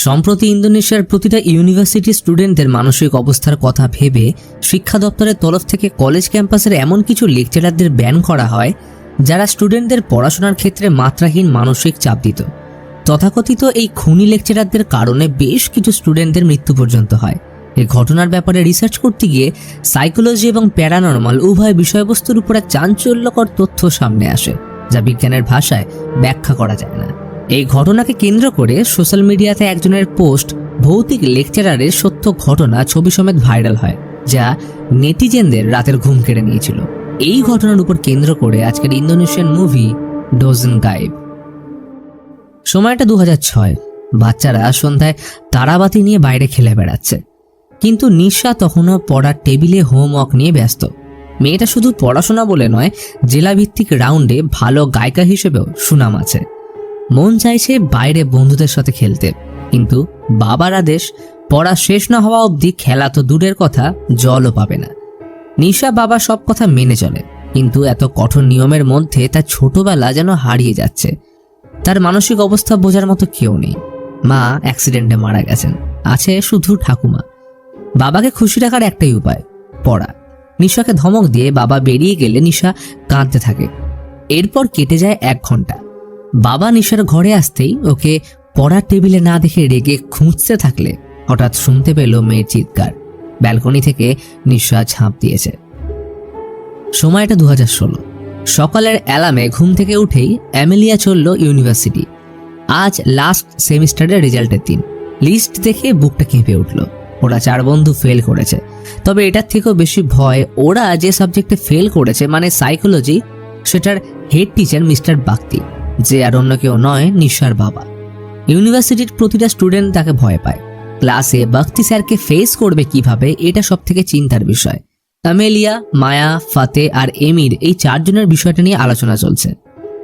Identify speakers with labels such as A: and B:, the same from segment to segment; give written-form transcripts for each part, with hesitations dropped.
A: সম্প্রতি ইন্দোনেশিয়ার প্রতিটা ইউনিভার্সিটি স্টুডেন্টদের মানসিক অবস্থার কথা ভেবে শিক্ষা দপ্তরের তরফ থেকে কলেজ ক্যাম্পাসের এমন কিছু লেকচারারদের ব্যান করা হয় যারা স্টুডেন্টদের পড়াশোনার ক্ষেত্রে মাত্রাহীন মানসিক চাপ দিত। তথাকথিত এই খুনি লেকচারারদের কারণে বেশ কিছু স্টুডেন্টদের মৃত্যু পর্যন্ত হয়। এই ঘটনার ব্যাপারে রিসার্চ করতে গিয়ে সাইকোলজি এবং প্যারানর্মাল উভয় বিষয়বস্তুর উপর এক চাঞ্চল্যকর তথ্য সামনে আসে, যা বিজ্ঞানের ভাষায় ব্যাখ্যা করা যায় না। এই ঘটনাকে কেন্দ্র করে সোশ্যাল মিডিয়াতে একজনের পোস্ট ভৌতিক লেকচারারের সত্য ঘটনা ছবি সমেত ভাইরাল হয়, যা নেটিজেনদের রাতের ঘুম কেড়ে নিয়েছিল। এই ঘটনার উপর কেন্দ্র করে আজকের ইন্দোনেশিয়ান মুভি ডোজেন গায়েব। সময়টা 2006। বাচ্চারা সন্ধ্যায় তারাবাতি নিয়ে বাইরে খেলে বেড়াচ্ছে, কিন্তু নিশা তখনও পড়ার টেবিলে হোমওয়ার্ক নিয়ে ব্যস্ত। মেয়েটা শুধু পড়াশোনা বলে নয়, জেলাভিত্তিক রাউন্ডে ভালো গায়িকা হিসেবেও সুনাম আছে। মন চাইছে বাইরে বন্ধুদের সাথে খেলতে, কিন্তু বাবার আদেশ পড়া শেষ না হওয়া অবধি খেলা তো দূরের কথা, জলও পাবে না। নিশা বাবা সব কথা মেনে চলে, কিন্তু এত কঠোর নিয়মের মধ্যে তার ছোটবেলা যেন হারিয়ে যাচ্ছে। তার মানসিক অবস্থা বোঝার মতো কেউ নেই। মা অ্যাক্সিডেন্টে মারা গেছেন, আছে শুধু ঠাকুমা। বাবাকে খুশি রাখার একটাই উপায়, পড়া। নিশাকে ধমক দিয়ে বাবা বেরিয়ে গেলে নিশা কাঁদতে থাকে। এরপর কেটে যায় 1 ঘন্টা। বাবা নিশার ঘরে আসতেই ওকে পড়ার টেবিলে না দেখে রেগে খুঁজতে থাকলে হঠাৎ শুনতে পেল মেয়ের চিৎকার। ব্যালকনি থেকে নিশা ঝাঁপ দিয়েছে। সময়টা 2016। সকালের অ্যালার্মে ঘুম থেকে উঠেই অ্যামেলিয়া চলল ইউনিভার্সিটি। আজ লাস্ট সেমিস্টারের রেজাল্টের দিন। লিস্ট দেখে বুকটা কেঁপে উঠল। ওরা 4 বন্ধু ফেল করেছে, তবে এটার থেকেও বেশি ভয় ওরা যে সাবজেক্টে ফেল করেছে, মানে সাইকোলজি, সেটার হেড টিচার মিস্টার বাগতি, যে আর অন্য কেউ নয়, নিশার বাবা। ইউনিভার্সিটির প্রতিটা স্টুডেন্ট তাকে ভয় পায়। ক্লাসে বাগতি স্যারকে ফেস করবে কিভাবে, এটা সব থেকে চিন্তার বিষয়। আমেলিয়া, মায়া, ফাতে আর এমির, এই 4 জনের বিষয়টা নিয়ে আলোচনা চলছে।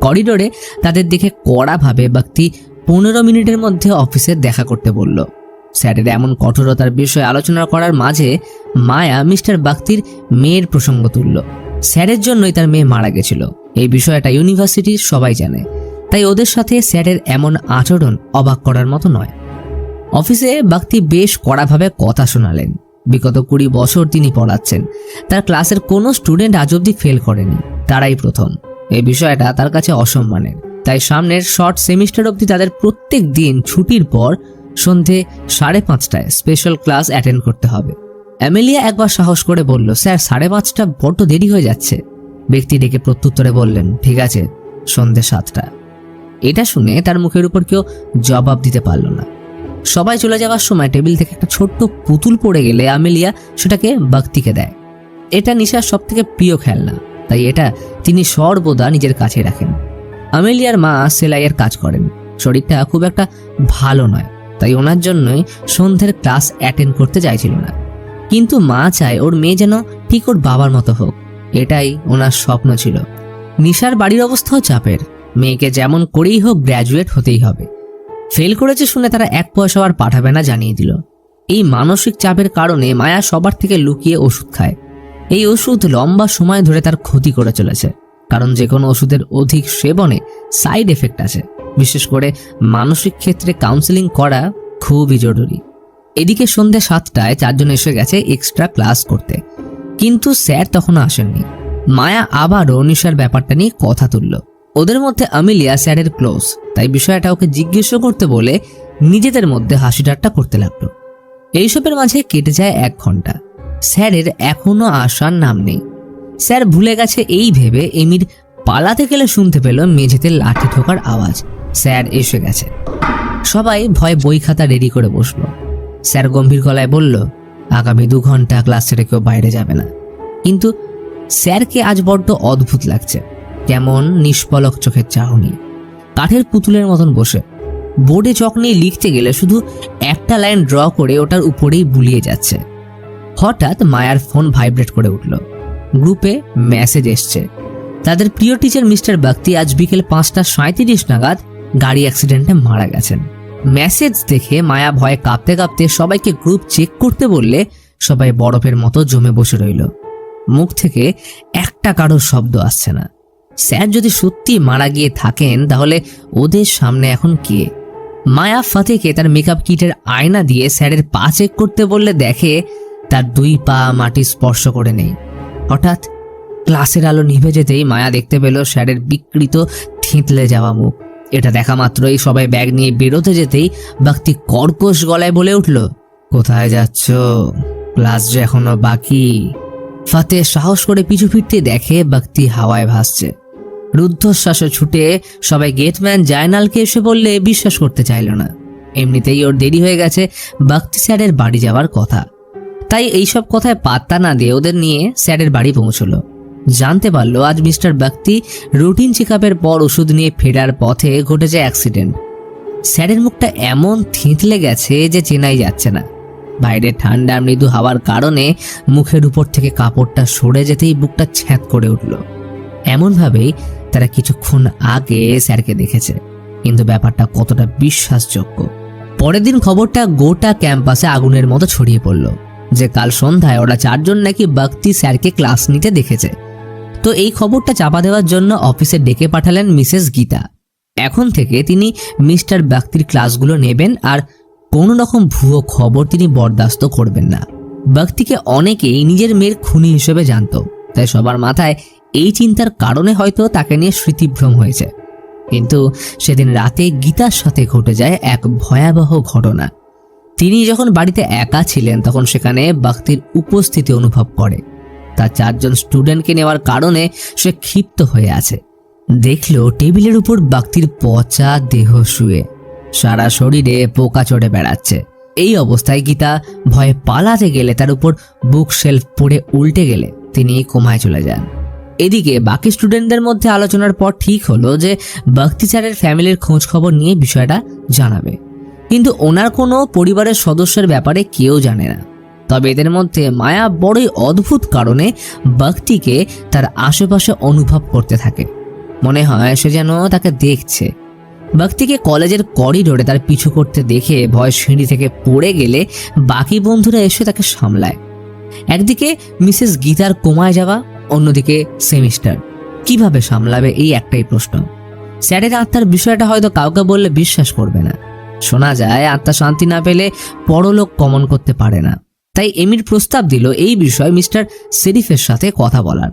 A: করিডোরে তাদের দেখে কড়াভাবে বাগতি 15 মিনিটের মধ্যে অফিসে দেখা করতে বলল। স্যারের এমন কঠোরতার বিষয়ে আলোচনা করার মাঝে মায়া মিস্টার বাগতির মেয়ের প্রসঙ্গ তুলল। স্যারের জন্যই তার মেয়ে মারা গেছিল, এই বিষয়টা ইউনিভার্সিটির সবাই জানে, তাই ওদের সাথে স্যারের এমন আচরণ অবাক করার মতো নয়। অফিসে বাগতি বেশ কড়াভাবে কথা শোনালেন। বিগত 20 বছর তিনি পড়াচ্ছেন, তার ক্লাসের কোনো স্টুডেন্ট আজ অব্দি ফেল করেনি, তারাই প্রথম। এই বিষয়টা তার কাছে অসম্মানের, তাই সামনের শর্ট সেমিস্টার অবধি তাদের প্রত্যেক দিন ছুটির পর সন্ধে 5:30টায় স্পেশাল ক্লাস অ্যাটেন্ড করতে হবে। অ্যামেলিয়া একবার সাহস করে বলল, স্যার 5:30টা বড্ড দেরি হয়ে যাচ্ছে। ব্যক্তি ডেকে প্রত্যুত্তরে বললেন, ঠিক আছে, সন্ধে 7টা। এটা শুনে তার মুখের উপর কেউ জবাব দিতে পারল না। সবাই চলে যাওয়ার সময় টেবিল থেকে একটা ছোট্ট পুতুল পড়ে গেলে আমেলিয়া সেটাকে বাগতিকে দেয়। এটা নিশার সব থেকে প্রিয় খেলনা, তাই এটা তিনি সর্বদা নিজের কাছে রাখেন। আমেলিয়ার মা সেলাইয়ের কাজ করেন, শরীরটা খুব একটা ভালো নয়, তাই ওনার জন্যই সন্ধ্যের ক্লাস অ্যাটেন্ড করতে চাইছিল না। কিন্তু মা চায় ওর মেয়ে যেন ঠিক ওর বাবার মতো হোক, এটাই ওনার স্বপ্ন ছিল। নিশার বাড়ির অবস্থাও চাপের, মেয়েকে যেমন করেই হোক গ্র্যাজুয়েট হতেই হবে। ফেল করেছে শুনে তারা 1 পয়সা আর পাঠাবে না জানিয়ে দিল। এই মানসিক চাপের কারণে মায়া সবার থেকে লুকিয়ে ওষুধ খায়। এই ওষুধ লম্বা সময় ধরে তার ক্ষতি করে চলেছে, কারণ যে কোনো ওষুধের অধিক সেবনে সাইড এফেক্ট আছে। বিশেষ করে মানসিক ক্ষেত্রে কাউন্সেলিং করা খুবই জরুরি। এদিকে সন্ধ্যে 7টায় 4 জন এসে গেছে এক্সট্রা ক্লাস করতে, কিন্তু স্যার তখনও আসেননি। মায়া আবারও নিশার ব্যাপারটা নিয়ে কথা তুলল। ওদের মধ্যে আমেলিয়া স্যারের ক্লোজ, তাই বিষয়টা ওকে জিজ্ঞেস করতে বলে নিজেদের মধ্যে হাসি ঠাট্টা করতে লাগলো। এইসবের মাঝে কেটে যায় 1 ঘন্টা। স্যারের এখনো আসার নাম নেই। স্যার ভুলে গেছে এই ভেবে এমির পালাতে গেলে শুনতে পেল মেঝেতে লাঠি ঠোকার আওয়াজ। স্যার এসে গেছে। সবাই ভয় বই খাতা রেডি করে বসলো। স্যার গম্ভীর গলায় বলল, আগামী 2 ঘন্টা ক্লাস ছেড়ে কেউ বাইরে যাবে না। কিন্তু স্যারকে আজ বড্ড অদ্ভুত লাগছে, কেমন নিষ্পলক চোখের চাহনি, কাঠের পুতুলের মতন বসে। বোর্ডে চক নিয়ে লিখতে গেলে শুধু একটা লাইন ড্র করে ওটার উপরেই বুলিয়ে যাচ্ছে। হঠাৎ মায়ার ফোন ভাইব্রেট করে উঠল। গ্রুপে মেসেজ এসছে, তাদের প্রিয় টিচার মিস্টার বাগতি আজ বিকেল 5:37 নাগাদ গাড়ি অ্যাক্সিডেন্টে মারা গেছেন। মেসেজ দেখে মায়া ভয়ে কাঁপতে কাঁপতে সবাইকে গ্রুপ চেক করতে বললে সবাই বরফের মতো জমে বসে রইল। মুখ থেকে একটা কারোর শব্দ আসছে না। স্যার যদি সত্যি মারা গিয়ে থাকেন তাহলে ওদের সামনে এখন কে? মায়া ফাতেকে তার মেকআপ কিটের আয়না দিয়ে স্যারের পা চেক করতে বললে দেখে তার 2 পা মাটি স্পর্শ করে নেই। হঠাৎ ক্লাসের আলো নিভে যেতেই মায়া দেখতে পেল স্যারের বিকৃত থিঁতলে যাওয়া মুখ। এটা দেখা মাত্রই সবাই ব্যাগ নিয়ে বেরোতে যেতেই ভক্তি কর্কশ গলায় বলে উঠল, কোথায় যাচ্ছ? ক্লাস যে এখনো বাকি। ফাতে সাহস করে পিছু ফিরতে দেখে ভক্তি হাওয়ায় ভাসছে। রুদ্ধশ্বাসে ছুটে সবাই গেটম্যান জায়নালকে এসে বললে বিশ্বাস করতে চাইল না। এমনিতেই ওর দেরি হয়ে গেছে ভক্তি স্যারের বাড়ি যাওয়ার কথা, তাই এইসব কথায় পাত্তা না দিয়ে ওদের নিয়ে স্যারের বাড়ি পৌঁছলো। জানতে পারলো আজ মিস্টার ভক্তি রুটিন চেকআপের পর ওষুধ নিয়ে ফেরার পথে ঘটেছে অ্যাক্সিডেন্ট। স্যারের মুখটা এমন থিঁতলে গেছে যে চেনাই যাচ্ছে না। বাইরে ঠান্ডা মৃদু হাওয়ার কারণে মুখের উপর থেকে কাপড়টা সরে যেতেই বুকটা ছ্যাঁত করে উঠল। এমনভাবেই তারা কিছুক্ষণ আগে স্যারকে দেখেছে, কিন্তু ব্যাপারটা কতটা বিশ্বাসযোগ্য। পরের দিন খবরটা গোটা ক্যাম্পাসে আগুনের মতো ছড়িয়ে পড়ল যে কাল সন্ধ্যায় ওরা 4 জন নাকি ভক্তি স্যারকে ক্লাস নিতে দেখেছে। তো এই খবরটা চাপা দেওয়ার জন্য অফিসে ডেকে পাঠালেন মিসেস গীতা। এখন থেকে তিনি মিস্টার ভক্তির ক্লাসগুলো নেবেন আর কোনো রকম ভুয়ো খবর তিনি বরদাস্ত করবেন না। ভক্তিকে অনেকেই নিজের মেয়ের খুনি হিসেবে জানত, তাই সবার মাথায় এই চিন্তার কারণে হয়তো তাকে নিয়ে স্মৃতিভ্রম হয়েছে। কিন্তু সেদিন রাতে গীতার সাথে ঘটে যায় এক ভয়াবহ ঘটনা। তিনি যখন বাড়িতে একা ছিলেন তখন সেখানে ভক্তির উপস্থিতি অনুভব করে। তার 4 জন স্টুডেন্টকে নেওয়ার কারণে সে ক্ষিপ্ত হয়ে আছে। দেখল টেবিলের উপর ভক্তির পচা দেহ শুয়ে, সারা শরীরে পোকা চড়ে বেড়াচ্ছে। এই অবস্থায় গীতা ভয়ে পালাতে গেলে তার উপর বুক শেলফ পড়ে উল্টে গেলে তিনি কোমায় চলে যান। এদিকে বাকি স্টুডেন্টদের মধ্যে আলোচনার পর ঠিক হলো যে ভক্তি স্যারের ফ্যামিলির খোঁজ খবর নিয়ে বিষয়টা জানাবে, কিন্তু ওনার কোনো পরিবারের সদস্যের ব্যাপারে কেউ জানে না। তবে এদের মধ্যে মায়া বড়ই অদ্ভুত কারণে ভক্তিকে তার আশেপাশে অনুভব করতে থাকে। মনে হয় সে যেন তাকে দেখছে। ভক্তিকে কলেজের করিডোরে তার পিছু করতে দেখে ভয় সিঁড়ি থেকে পড়ে গেলে বাকি বন্ধুরা এসে তাকে সামলায়। একদিকে মিসেস গীতার কোমায় যাওয়া, অন্যদিকে সেমিস্টার। কিভাবে সামলাবে এই একটাই প্রশ্ন। স্যারের আত্মার বিষয়টা হয়তো কাউকে বললে বিশ্বাস করবে না। শোনা যায় আত্মা শান্তি না পেলে পরলোক গমন করতে পারে না। তাই এমির প্রস্তাব দিল এই বিষয়ে মিস্টার শেরিফের সাথে কথা বলার।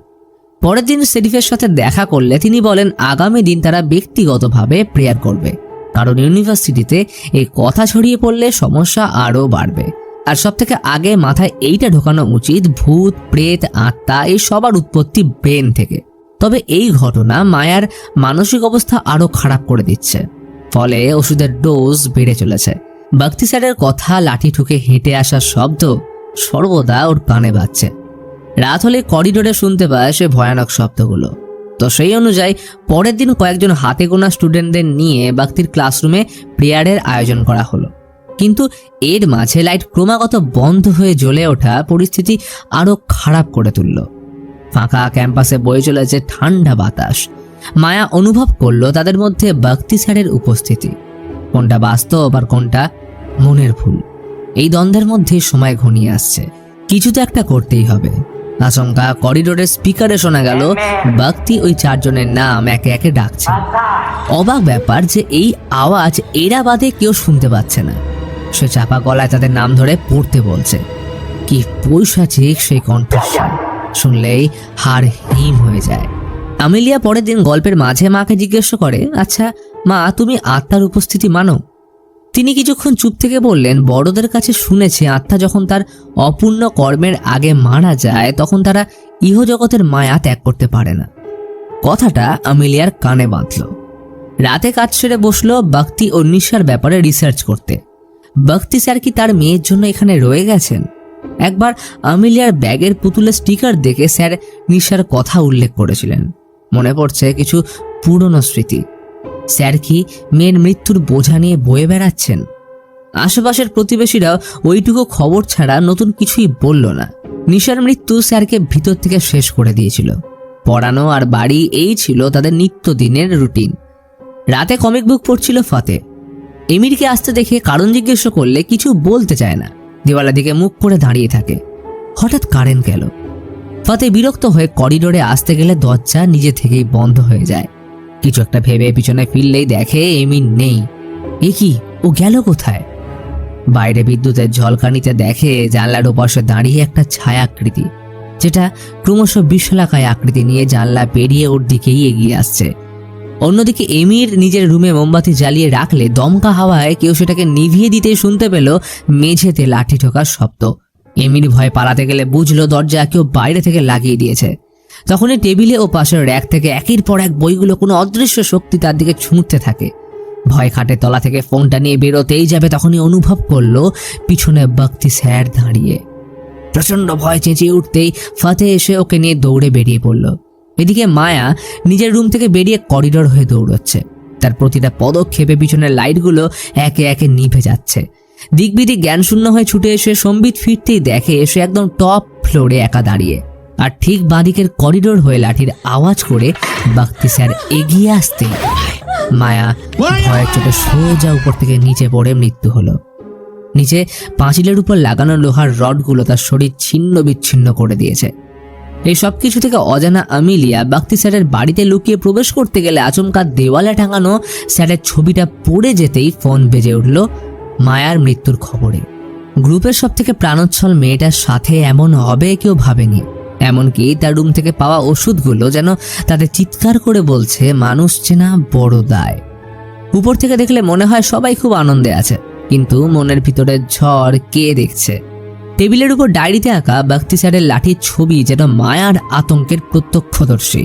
A: পরের দিন শেরিফের সাথে দেখা করলে তিনি বলেন আগামী দিন তারা ব্যক্তিগতভাবে প্রেয়ার করবে, কারণ ইউনিভার্সিটিতে এই কথা ছড়িয়ে পড়লে সমস্যা আরও বাড়বে। আর সব থেকে আগে মাথায় এইটা ঢোকানো উচিত, ভূত প্রেত আত্মা এই সবার উৎপত্তি ব্রেন থেকে। তবে এই ঘটনা মায়ার মানসিক অবস্থা আরো খারাপ করে দিচ্ছে, ফলে ওষুধের ডোজ বেড়ে চলেছে। ভক্তি স্যারের কথা লাঠি ঠুকে হেঁটে আসার শব্দ সর্বদা ওর কানে বাজছে। রাত হলে করিডোরে শুনতে পায় সে ভয়ানক শব্দগুলো। তো সেই অনুযায়ী পরের দিন কয়েকজন হাতে গোনা স্টুডেন্টদের নিয়ে ভক্তির ক্লাসরুমে প্রেয়ারের আয়োজন করা হলো। কিন্তু এর মাঝে লাইট ক্রমাগত বন্ধ হয়ে জ্বলে ওঠা পরিস্থিতি আরো খারাপ করে তুলল। ফাঁকা ক্যাম্পাসে বয়ে চলেছে ঠান্ডা বাতাস। মায়া অনুভব করলো তাদের মধ্যে ভক্তি স্যারের উপস্থিতি। কোনটা বাস্তব আর কোনটা মনের ভুল, এই দ্বন্দ্বের মধ্যে সময় ঘনিয়ে আসছে। কিছু তো একটা করতেই হবে। আচমকা করিডোরের স্পিকারে শোনা গেল ভক্তি ওই 4 জনের নাম একে একে ডাকছে। অবাক ব্যাপার যে এই আওয়াজ এরা বাদে কেউ শুনতে পাচ্ছে না। সে চাপা গলায় তাদের নাম ধরে পড়তে বলছে। কি পৈশাচিক সেই কণ্ঠস্বর, শুনলেই হাড় হিম হয়ে যায়। আমেলিয়া পরের দিন গল্পের মাঝে মাকে জিজ্ঞেস করে, আচ্ছা মা, তুমি আত্মার উপস্থিতি মানো? তিনি কিছুক্ষণ চুপ থেকে বললেন, বড়দের কাছে শুনেছি আত্মা যখন তার অপূর্ণ কর্মের আগে মারা যায় তখন তারা ইহজগতের মায়া ত্যাগ করতে পারে না। কথাটা আমেলিয়ার কানে বাঁধল। রাতে কাজ সেরে বসলো ভক্তি ও নিশার ব্যাপারে রিসার্চ করতে। ভক্তি স্যার কি তার মেয়ের জন্য এখানে রয়ে গেছেন? একবার আমেলিয়ার ব্যাগের পুতুলের স্টিকার দেখে স্যার নিশার কথা উল্লেখ করেছিলেন। মনে পড়ছে কিছু পুরনো স্মৃতি। স্যার কি মেয়ের মৃত্যুর বোঝা নিয়ে বয়ে বেড়াচ্ছেন? আশেপাশের প্রতিবেশীরাও ওইটুকু খবর ছাড়া নতুন কিছুই বলল না। নিশার মৃত্যু স্যারকে ভিতর থেকে শেষ করে দিয়েছিল। পড়ানো আর বাড়ি এই ছিল তাদের নিত্যদিনের রুটিন। রাতে কমিক বুক পড়ছিল ফাতে। এমিরকে আসতে দেখে কারণ জিজ্ঞেস করলে কিছু বলতে চায় না, দেওয়ালের দিকে মুখ করে দাঁড়িয়ে থাকে। হঠাৎ কারেন্ট গেল। ফাতে বিরক্ত হয়ে করিডোরে আসতে গেলে দরজা নিজে থেকেই বন্ধ হয়ে যায়। কিছু একটা ভেবে পিছনে ফিরলেই দেখে এমির নেই। এ কি, ও গেল কোথায়? বাইরে বিদ্যুতের ঝলকানিতে দেখে জানলার ওপাশে দাঁড়িয়ে একটা ছায়াকৃতি, যেটা ক্রমশ বিশালাকায় আকৃতি নিয়ে জানলা পেরিয়ে ওর দিকেই এগিয়ে আসছে। অন্যদিকে এমির নিজের রুমে মোমবাতি জ্বালিয়ে রাখলে দমকা হাওয়ায় কেউ সেটাকে নিভিয়ে দিতেই শুনতে পেল মেঝেতে লাঠি ঠোকার শব্দ। এমির ভয় পালাতে গেলে বুঝলো দরজা কেউ বাইরে থেকে লাগিয়ে দিয়েছে। তখনই টেবিলে ও পাশের র্যাক থেকে একের পর এক বইগুলো কোনো অদৃশ্য শক্তি তার দিকে ছুঁড়তে থাকে। ভয় খাটের তলা থেকে ফোনটা নিয়ে বেরোতেই যাবে তখনই অনুভব করলো পিছনে বাগতি স্যার দাঁড়িয়ে। প্রচন্ড ভয় চেঁচিয়ে উঠতেই ফাতে এসে ওকে নিয়ে দৌড়ে বেরিয়ে পড়ল। এদিকে মায়া নিজের রুম থেকে বেরিয়ে করিডোর হয়ে দৌড়চ্ছে। তার প্রতিটা পদক্ষেপে পিছনের লাইটগুলো একে একে নিভে যাচ্ছে। দিকবিদিক জ্ঞানশূন্য হয়ে ছুটে এসে সম্বিত ফিরতেই দেখে এসে একদম টপ ফ্লোরে একা দাঁড়িয়ে, আর ঠিক বাঁদিকের করিডোর হয়ে লাঠির আওয়াজ করে বাগতি স্যার এগিয়ে আসতে মায়া ভয়ের চোটে সোজা উপর থেকে নিচে পড়ে মৃত্যু হলো। নিচে পাঁচিলের উপর লাগানো লোহার রডগুলো তার শরীর ছিন্ন বিচ্ছিন্ন করে দিয়েছে। এই সব কিছু থেকে অজানা আমিলিয়া বাগতি স্যারের বাড়িতে লুকিয়ে প্রবেশ করতে গেলে আচমকা দেওয়ালে টাঙানো স্যারের ছবিটা পড়ে যেতেই ফোন বেজে উঠল মায়ার মৃত্যুর খবরে। গ্রুপের সব থেকে প্রাণোচ্ছল মেয়েটার সাথে এমন হবে কেউ ভাবেনি। এমনকি তার রুম থেকে পাওয়া ওষুধগুলো যেন তাদের চিৎকার করে বলছে মানুষ চেনা বড় দায়। উপর থেকে দেখলে মনে হয় সবাই খুব আনন্দে আছে, কিন্তু মনের ভিতরে ঝড় কে দেখছে। টেবিলের উপর ডায়েরিতে আঁকা বাগতি স্যারের লাঠির ছবি যেন মায়ার আতঙ্কের প্রত্যক্ষদর্শী।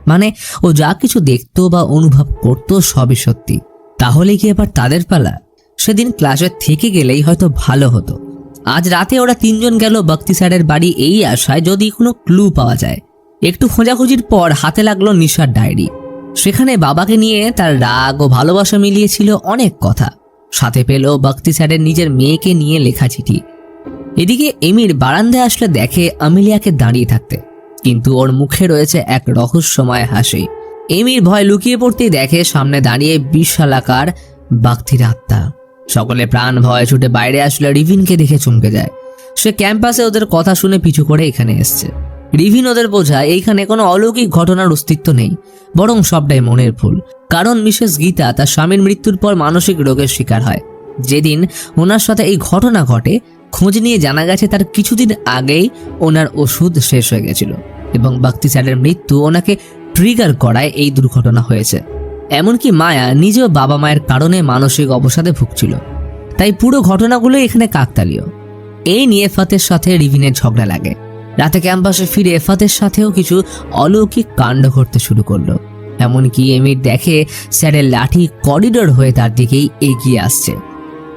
A: মানে ও যা কিছু দেখতো বা অনুভব করতো সবই সত্যি। তাহলে কি এবার তাদের পালা? সেদিন ক্লাসে থেকে গেলেই হয়তো ভালো হতো। আজ রাতে ওরা তিনজন গেল বাগতি স্যারের বাড়ি এই আশায় যদি কোনো ক্লু পাওয়া যায়। একটু খোঁজাখুঁজির পর হাতে লাগলো নিশার ডায়েরি। সেখানে বাবাকে নিয়ে তার রাগ ও ভালোবাসা মিলিয়েছিল অনেক কথা। সাথে পেল বাগতি স্যারের নিজের মেয়েকে নিয়ে লেখা চিঠি। এদিকে এমির বারান্দায় আসলে দেখে আমিলিয়াকে দাঁড়িয়ে থাকতে, কিন্তু ওর মুখে রয়েছে এক রহস্যময় হাসি। এমির ভয় লুকিয়ে পড়তেই দেখে সামনে দাঁড়িয়ে বিশালাকার বাগতির আত্মা। সকলে প্রাণ ভয় ছুটে বাইরে আসলে রিভিনকে দেখে চমকে যায়। সে ক্যাম্পাসে ওদের কথা শুনে পিছু করে এখানে এসছে। রিভিন ওদের বোঝায় এইখানে কোনো অলৌকিক ঘটনার অস্তিত্ব নেই, বরং সবটাই মনের ভুল। কারণ মিসেস গীতা তার স্বামীর মৃত্যুর পর মানসিক রোগের শিকার হয়। যেদিন ওনার সাথে এই ঘটনা ঘটে খোঁজ নিয়ে জানা গেছে তার কিছুদিন আগেই ওনার ওষুধ শেষ হয়ে গেছিল এবং বাগতি স্যারের মৃত্যু ওনাকে ট্রিগার করায় এই দুর্ঘটনা হয়েছে। এমনকি মায়া নিজেও বাবা মায়ের কারণে মানসিক অবসাদে ভুগছিল। তাই পুরো ঘটনাগুলো এখানে কাকতালীয়। এই নিয়ে এফাতের সাথে রিভিনের ঝগড়া লাগে। রাতে ক্যাম্পাসে ফিরে এফাতের সাথেও কিছু অলৌকিক কাণ্ড ঘটতে শুরু করলো। এমনকি এমির দেখে স্যারের লাঠি করিডোর হয়ে তার দিকেই এগিয়ে আসছে।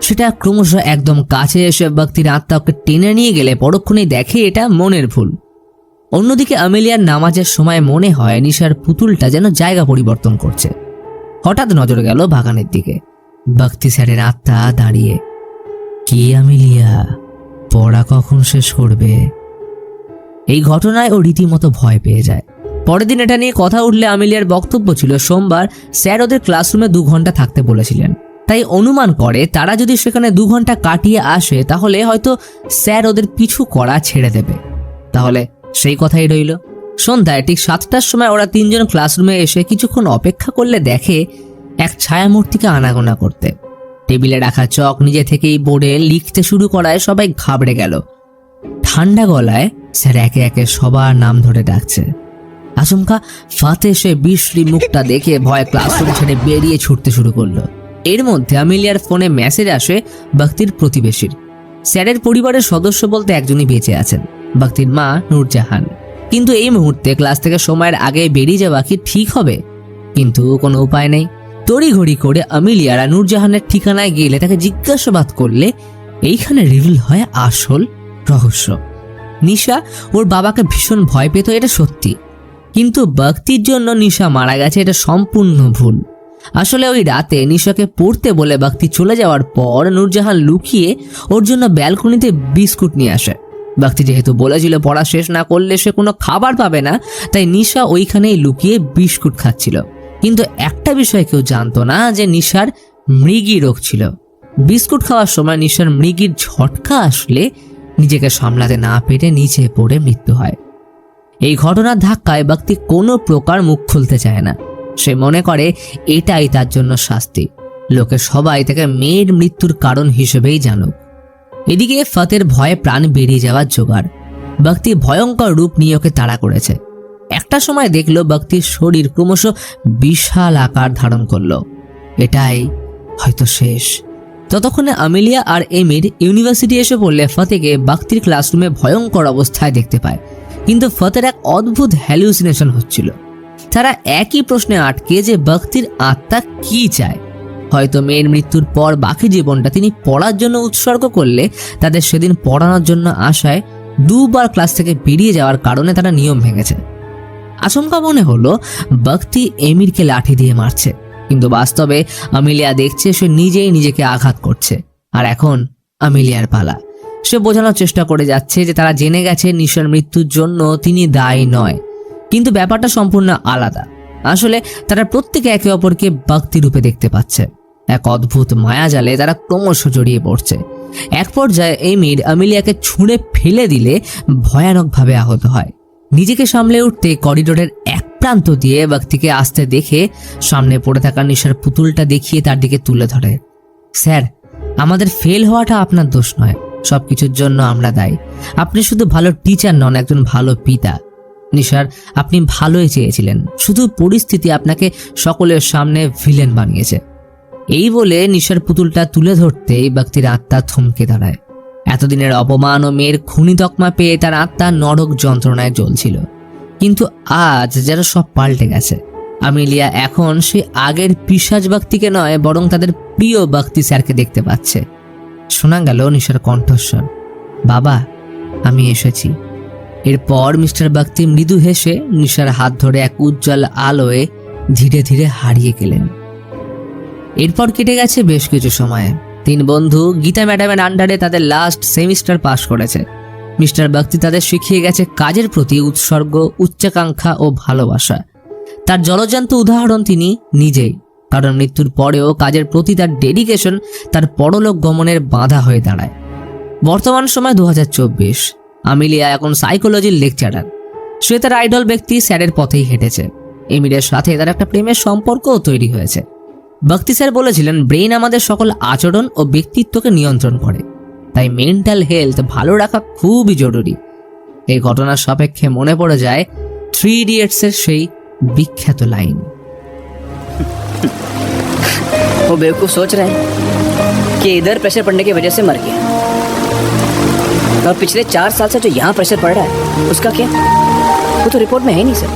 A: সেটা ক্রমশ একদম কাছে এসে বাগতির আত্মাকে টেনে নিয়ে গেলে পরক্ষণেই দেখে এটা মনের ভুল। অন্যদিকে আমেলিয়ার নামাজের সময় মনে হয় নিশার পুতুলটা যেন জায়গা পরিবর্তন করছে। হঠাৎ নজর গেল বাগানের দিকে। বাগতি স্যারের আত্মা দাঁড়িয়ে। কি আমেলিয়া, পড়া কখন শেষ করবে? এই ঘটনায় ও রীতিমতো ভয় পেয়ে যায়। পরের দিন এটা নিয়ে কথা উঠলে আমেলিয়ার বক্তব্য ছিল সোমবার স্যার ওদের ক্লাসরুমে 2 ঘন্টা থাকতে বলেছিলেন। তাই অনুমান করে তারা যদি সেখানে 2 ঘন্টা কাটিয়ে আসে তাহলে হয়তো স্যার ওদের পিছু করা ছেড়ে দেবে। তাহলে সেই কথাই রইল। সন্ধ্যায় ঠিক 7টার সময় ওরা 3 জন ক্লাসরুমে এসে কিছুক্ষণ অপেক্ষা করলে দেখে এক ছায়ামূর্তিকে আনাগোনা করতে। টেবিলে রাখা চক নিজে থেকেই বোর্ডে লিখতে শুরু করায় সবাই ঘাবড়ে গেল। ঠান্ডা গলায় স্যার একে একে সবার নাম ধরে ডাকছে। আচমকা ফাতে সে বিশ্রী মুখটা দেখে ভয় ক্লাসরুম ছেড়ে বেরিয়ে ছুটতে শুরু করলো। এর মধ্যে আমেলিয়ার ফোনে মেসেজ আসে বাগতির প্রতিবেশীর। স্যারের পরিবারের সদস্য বলতে একজনই বেঁচে আছেন, বাগতির মা নূরজাহান। কিন্তু এই মুহূর্তে ক্লাস থেকে সময়ের আগে বেরিয়ে যাওয়া কি ঠিক হবে? কিন্তু কোনো উপায় নেই। তড়িঘড়ি করে আমেলিয়ারা নূরজাহানের ঠিকানায় গেলে তাকে জিজ্ঞাসাবাদ করলে এইখানে রিভিল হয় আসল রহস্য। নিশা ওর বাবাকে ভীষণ ভয় পেত, এটা সত্যি। কিন্তু বাগতির জন্য নিশা মারা গেছে এটা সম্পূর্ণ ভুল। আসলে ওই রাতে নিশাকে পড়তে বলে বাগতি চলে যাওয়ার পর নূরজাহান লুকিয়ে ওর জন্য ব্যালকনিতে বিস্কুট নিয়ে আসে। বাগতি যেহেতু বলেছিল পড়া শেষ না করলে সে কোনো খাবার পাবে না, তাই নিশা ওইখানেই লুকিয়ে বিস্কুট খাচ্ছিল। কিন্তু একটা বিষয় কেউ জানতো না যে নিশার মৃগী রোগ ছিল। বিস্কুট খাওয়ার সময় নিশার মৃগীর ঝটকা আসলে নিজেকে সামলাতে না পেরে নিচে পড়ে মৃত্যু হয়। এই ঘটনার ধাক্কায় বাগতি কোনো প্রকার মুখ খুলতে চায় না। সে মনে করে এটাই তার জন্য শাস্তি। লোকে সবাই তাকে মেয়ের মৃত্যুর কারণ হিসেবেই জানুক। এদিকে ফতের ভয়ে প্রাণ বেরিয়ে যাওয়ার জোগাড়। ভক্তি ভয়ঙ্কর রূপ নিয়ে ওকে তাড়া করেছে। একটা সময় দেখলো ভক্তির শরীর ক্রমশ বিশাল আকার ধারণ করলো। এটাই হয়তো শেষ। ততক্ষণে আমিলিয়া আর এমির ইউনিভার্সিটি এসে পড়লে ফতেকে ভক্তির ক্লাসরুমে ভয়ঙ্কর অবস্থায় দেখতে পায়। কিন্তু ফতের এক অদ্ভুত হ্যালুসিনেশন হচ্ছিল। তারা একই প্রশ্নে আটকে যে ভক্তির আত্মা কি চায়। হয়তো মেয়ের মৃত্যুর পর বাকি জীবনটা তিনি পড়ার জন্য উৎসর্গ করলে তাদের সেদিন পড়ানোর জন্য আশায় দুবার ক্লাস থেকে বেরিয়ে যাওয়ার কারণে তারা নিয়ম ভেঙেছে। আচমকা মনে হলো ভক্তি এমিরকে লাঠি দিয়ে মারছে, কিন্তু বাস্তবে আমিলিয়া দেখছে সে নিজেই নিজেকে আঘাত করছে। আর এখন আমিলিয়ার পালা। সে বোঝানোর চেষ্টা করে যাচ্ছে যে তারা জেনে গেছে নিশার মৃত্যুর জন্য তিনি দায়ী নয়, কিন্তু ব্যাপারটা সম্পূর্ণ আলাদা। আসলে তারা প্রত্যেকে একে অপরকে ভক্তি রূপে দেখতে পাচ্ছে। এক অদ্ভুত মায়াজালে তারা ক্রমশ জড়িয়ে পড়ছে। এক পর্যায়ে এমির আমিলিয়াকে ছুঁড়ে ফেলে দিলে ভয়ানকভাবে আহত হয়। নিজেকে সামলে উঠতে করিডোরের এক প্রান্ত দিয়ে ভক্তিকে আসতে দেখে সামনে পড়ে থাকা নিশার পুতুলটা দেখিয়ে তার দিকে তুলে ধরে। স্যার, আমাদের ফেল হওয়াটা আপনার দোষ নয়, সবকিছুর জন্য আমরা দায়ী। আপনি শুধু ভালো টিচার নন, একজন ভালো পিতা। নিশার, আপনি ভালোই চেয়েছিলেন, শুধু পরিস্থিতি আপনাকে সকলের সামনে ভিলেন বানিয়েছে। এই বলে নিশার পুতুলটা তুলে ধরতেই ভক্তির আত্মা থমকে দাঁড়ায়। এতদিনের অপমান ও মেয়ের খুনি তকমা পেয়ে তার আত্মা নরক যন্ত্রণায় জ্বলছিল। কিন্তু আজ যেন সব পাল্টে গেছে। আমিলিয়া এখন সে আগের পিশাচ ভক্তিকে নয়, বরং তাদের প্রিয় ভক্তি স্যারকে দেখতে পাচ্ছে। শোনা গেল নিশার কণ্ঠস্বর, বাবা, আমি এসেছি। এরপর মিস্টার ভক্তি মৃদু হেসে নিশার হাত ধরে এক উজ্জ্বল আলোয় ধীরে ধীরে হারিয়ে গেলেন। এরপর কেটে গেছে বেশ কিছু সময়। তিন বন্ধু গীতা ম্যাডামের আন্ডারে তাদের লাস্ট সেমিস্টার পাস করেছে। মিস্টার ভক্তি তাদের শিখিয়ে গেছে কাজের প্রতি উৎসর্গ, উচ্চাকাঙ্ক্ষা ও ভালোবাসা। তার জলজান্ত উদাহরণ তিনি নিজেই, কারণ মৃত্যুর পরেও কাজের প্রতি তার ডেডিকেশন তার পরলোক গমনের বাধা হয়ে দাঁড়ায়। বর্তমান সময় 2024। আমিলিয়া এখন সাইকোলজির লেকচারার। সে তার আইডল ব্যক্তি স্যারের পথেই হেঁটেছে। এমিরের সাথে তার একটা প্রেমের সম্পর্কও তৈরি হয়েছে। ভক্তি স্যার বলেছিলেন, ব্রেইন আমাদের সকল আচরণ ও ব্যক্তিত্বকে নিয়ন্ত্রণ করে, তাই মেন্টাল হেলথ ভালো রাখা খুবই জরুরি। এই ঘটনার সাপেক্ষে মনে পড়ে যায় 3 ইডিয়টসের সেই বিখ্যাত লাইন।
B: वो बेवकूफ सोच रहे हैं कि इधर प्रेशर पड़ने की वजह से मर गया, और पिछले 4 साल से जो यहाँ प्रेशर पड़ रहा है उसका क्या? वो तो रिपोर्ट में है नहीं सर।